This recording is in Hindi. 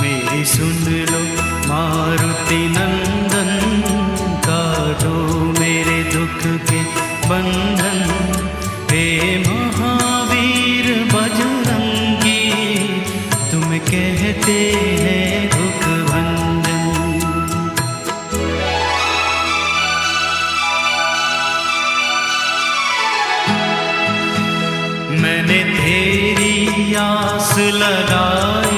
मेरी सुन लो मारुति नंदन, काटो मेरे दुख के बंधन। हे महावीर बजरंगी, तुम कहते हैं दुख भंजन। मैंने तेरी आस लगाई,